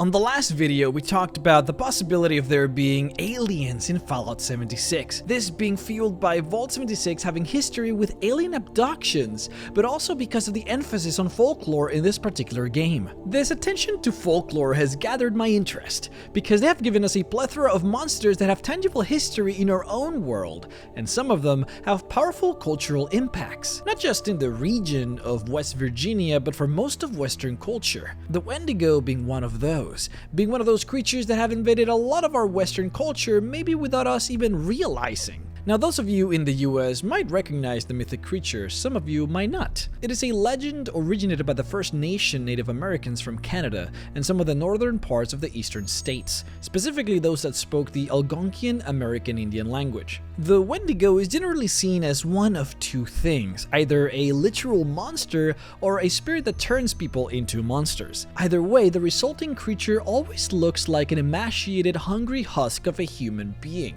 On the last video, we talked about the possibility of there being aliens in Fallout 76. This being fueled by Vault 76 having history with alien abductions, but also because of the emphasis on folklore in this particular game. This attention to folklore has gathered my interest, because they have given us a plethora of monsters that have tangible history in our own world, and some of them have powerful cultural impacts, not just in the region of West Virginia, but for most of Western culture. The Wendigo being one of those. Being one of those creatures that have invaded a lot of our Western culture, maybe without us even realizing. Now, those of you in the US might recognize the mythic creature, some of you might not. It is a legend originated by the First Nation Native Americans from Canada and some of the northern parts of the eastern states, specifically those that spoke the Algonquian American Indian language. The Wendigo is generally seen as one of two things, either a literal monster or a spirit that turns people into monsters. Either way, the resulting creature always looks like an emaciated, hungry husk of a human being.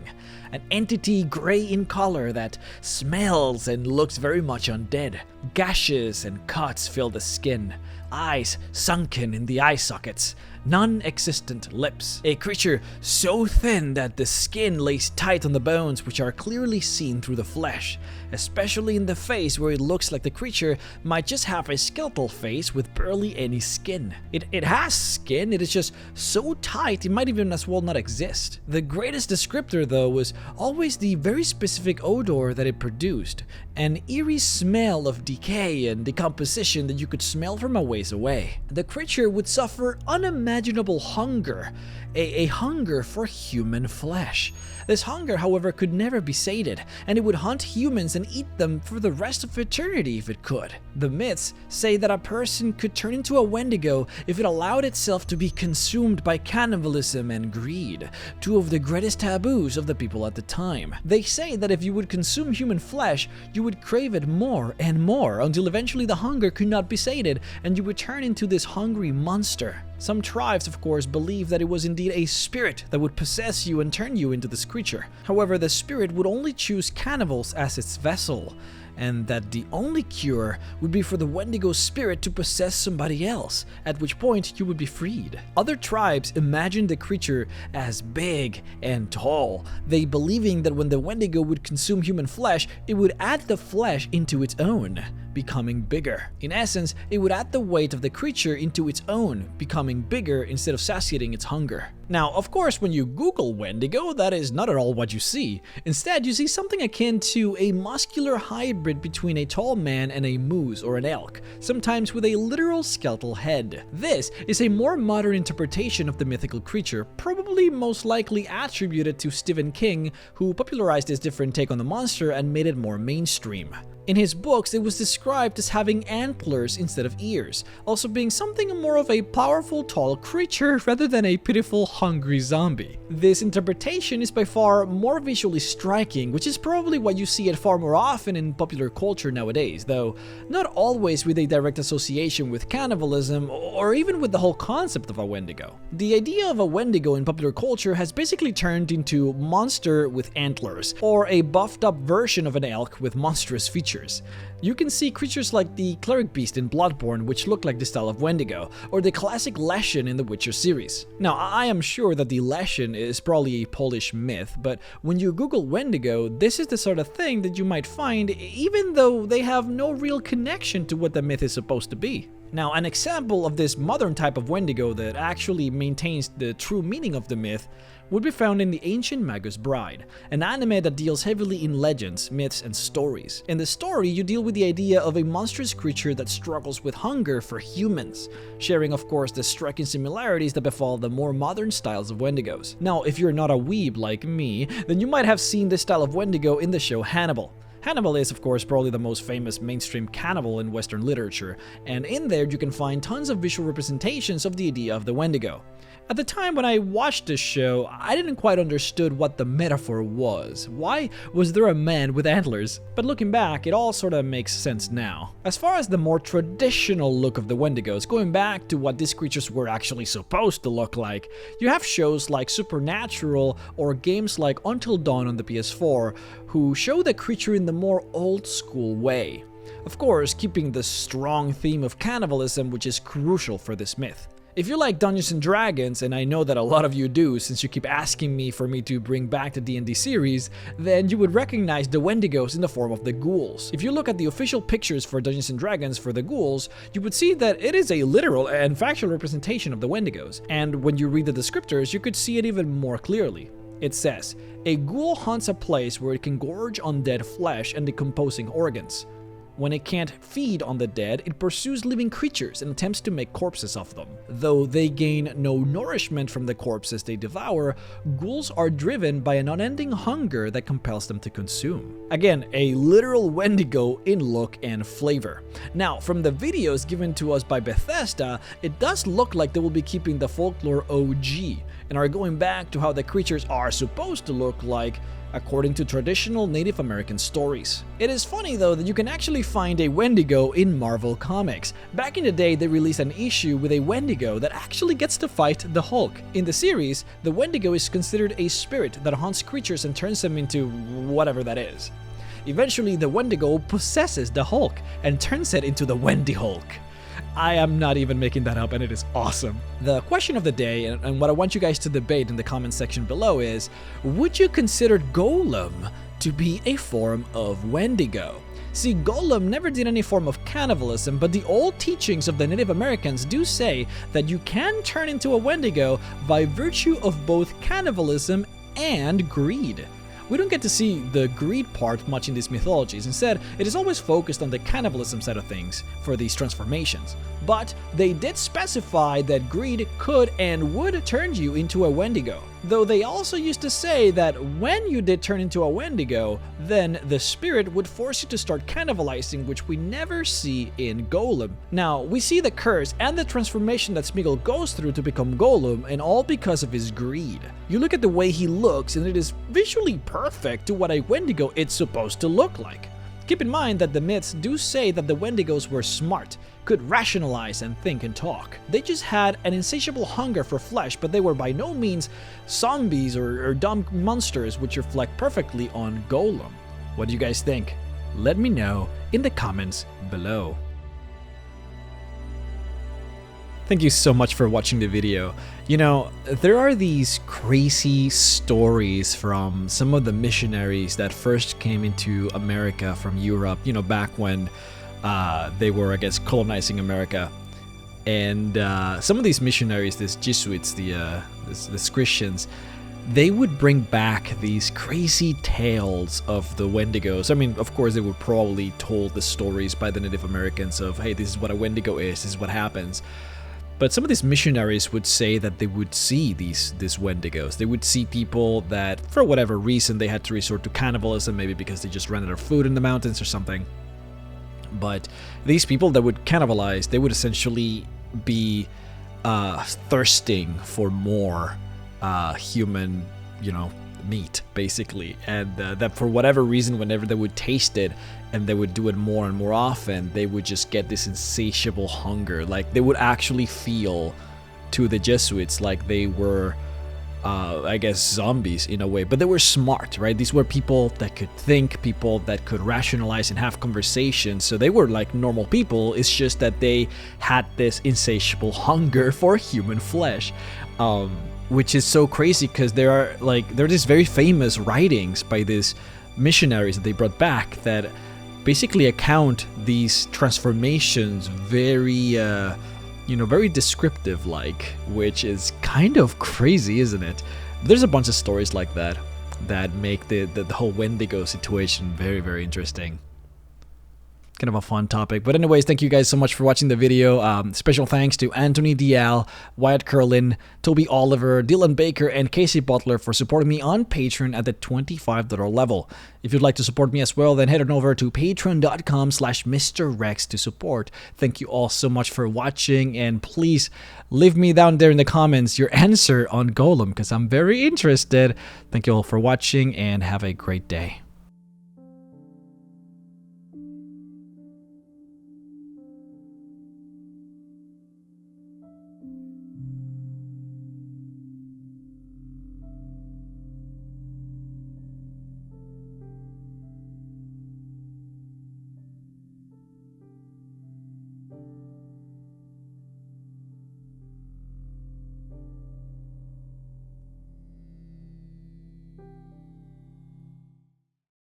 An entity gray in color that smells and looks very much undead. Gashes and cuts fill the skin, eyes sunken in the eye sockets, non-existent lips. A creature so thin that the skin lays tight on the bones, which are clearly seen through the flesh, especially in the face where it looks like the creature might just have a skeletal face with barely any skin. It has skin, it is just so tight it might even as well not exist. The greatest descriptor though was always the very specific odor that it produced, an eerie smell of decay and decomposition that you could smell from a ways away. The creature would suffer unimaginable hunger, a hunger for human flesh. This hunger, however, could never be sated, and it would hunt humans and eat them for the rest of eternity if it could. The myths say that a person could turn into a Wendigo if it allowed itself to be consumed by cannibalism and greed, two of the greatest taboos of the people at the time. They say that if you would consume human flesh, you would crave it more and more until eventually the hunger could not be sated and you would turn into this hungry monster. Some tribes, of course, believe that it was indeed a spirit that would possess you and turn you into this creature. However, the spirit would only choose cannibals as its vessel, and that the only cure would be for the Wendigo spirit to possess somebody else, at which point you would be freed. Other tribes imagine the creature as big and tall, they believing that when the Wendigo would consume human flesh, it would add the flesh into its own, becoming bigger. In essence, it would add the weight of the creature into its own, becoming bigger instead of satiating its hunger. Now, of course, when you Google Wendigo, that is not at all what you see. Instead, you see something akin to a muscular hybrid between a tall man and a moose or an elk, sometimes with a literal skeletal head. This is a more modern interpretation of the mythical creature, probably most likely attributed to Stephen King, who popularized this different take on the monster and made it more mainstream. In his books, it was described as having antlers instead of ears, also being something more of a powerful, tall creature rather than a pitiful, hungry zombie. This interpretation is by far more visually striking, which is probably why you see it far more often in popular culture nowadays, though not always with a direct association with cannibalism or even with the whole concept of a Wendigo. The idea of a Wendigo in popular culture has basically turned into monster with antlers, or a buffed up version of an elk with monstrous features. You can see creatures like the cleric beast in Bloodborne, which look like the style of Wendigo, or the classic Leshen in the Witcher series. Now, I am sure that the Leshen is probably a Polish myth, but when you Google Wendigo, this is the sort of thing that you might find, even though they have no real connection to what the myth is supposed to be. Now, an example of this modern type of Wendigo that actually maintains the true meaning of the myth would be found in The Ancient Magus Bride, an anime that deals heavily in legends, myths, and stories. In the story, you deal with the idea of a monstrous creature that struggles with hunger for humans, sharing of course the striking similarities that befall the more modern styles of Wendigos. Now, if you're not a weeb like me, then you might have seen this style of Wendigo in the show Hannibal. Hannibal is, of course, probably the most famous mainstream cannibal in Western literature, and in there you can find tons of visual representations of the idea of the Wendigo. At the time when I watched this show, I didn't quite understood what the metaphor was. Why was there a man with antlers? But looking back, it all sort of makes sense now. As far as the more traditional look of the Wendigos, going back to what these creatures were actually supposed to look like, you have shows like Supernatural or games like Until Dawn on the PS4, who show the creature in the more old school way. Of course, keeping the strong theme of cannibalism, which is crucial for this myth. If you like Dungeons & Dragons, and I know that a lot of you do since you keep asking me for me to bring back the D&D series, then you would recognize the Wendigos in the form of the ghouls. If you look at the official pictures for Dungeons & Dragons for the ghouls, you would see that it is a literal and factual representation of the Wendigos. And when you read the descriptors, you could see it even more clearly. It says, a ghoul haunts a place where it can gorge on dead flesh and decomposing organs. When it can't feed on the dead, it pursues living creatures and attempts to make corpses of them. Though they gain no nourishment from the corpses they devour, ghouls are driven by an unending hunger that compels them to consume. Again, a literal Wendigo in look and flavor. Now, from the videos given to us by Bethesda, it does look like they will be keeping the folklore OG and are going back to how the creatures are supposed to look like according to traditional Native American stories. It is funny though that you can actually find a Wendigo in Marvel Comics. Back in the day, they released an issue with a Wendigo that actually gets to fight the Hulk. In the series, the Wendigo is considered a spirit that haunts creatures and turns them into whatever that is. Eventually, the Wendigo possesses the Hulk and turns it into the Wendy Hulk. I am not even making that up, and it is awesome. The question of the day, and what I want you guys to debate in the comment section below is, would you consider Golem to be a form of Wendigo? See, Golem never did any form of cannibalism, but the old teachings of the Native Americans do say that you can turn into a Wendigo by virtue of both cannibalism and greed. We don't get to see the greed part much in these mythologies. Instead, it is always focused on the cannibalism side of things for these transformations. But they did specify that greed could and would turn you into a Wendigo. Though they also used to say that when you did turn into a Wendigo, then the spirit would force you to start cannibalizing, which we never see in Golem. Now, we see the curse and the transformation that Smeagol goes through to become Golem, and all because of his greed. You look at the way he looks, and it is visually perfect to what a Wendigo is supposed to look like. Keep in mind that the myths do say that the Wendigos were smart, could rationalize and think and talk. They just had an insatiable hunger for flesh, but they were by no means zombies or dumb monsters, which reflect perfectly on Golem. What do you guys think? Let me know in the comments below. Thank you so much for watching the video. You know, there are these crazy stories from some of the missionaries that first came into America from Europe, you know, back when they were, I guess, colonizing America. And some of these missionaries, these Jesuits, these Christians, they would bring back these crazy tales of the Wendigos. I mean, of course, they were probably told the stories by the Native Americans of, hey, this is what a Wendigo is, this is what happens. But some of these missionaries would say that they would see these Wendigos. They would see people that, for whatever reason, they had to resort to cannibalism, maybe because they just ran out of food in the mountains or something. But these people that would cannibalize, they would essentially be thirsting for more human, you know, meat, basically. And that for whatever reason, whenever they would taste it, and they would do it more and more often, they would just get this insatiable hunger. Like, they would actually feel to the Jesuits like they were, I guess, zombies in a way. But they were smart, right? These were people that could think, people that could rationalize and have conversations. So they were like normal people. It's just that they had this insatiable hunger for human flesh. Which is so crazy because there are these very famous writings by these missionaries that they brought back that basically account these transformations very, very descriptive like, which is kind of crazy, isn't it? There's a bunch of stories like that that make the whole Wendigo situation very, very interesting. Kind of a fun topic. But anyways, thank you guys so much for watching the video. Special thanks to Anthony Dial, Wyatt Curlin, Toby Oliver, Dylan Baker, and Casey Butler for supporting me on Patreon at the $25 level. If you'd like to support me as well, then head on over to patreon.com/MrRhexx to support. Thank you all so much for watching, and please leave me down there in the comments your answer on Golem, because I'm very interested. Thank you all for watching, and have a great day.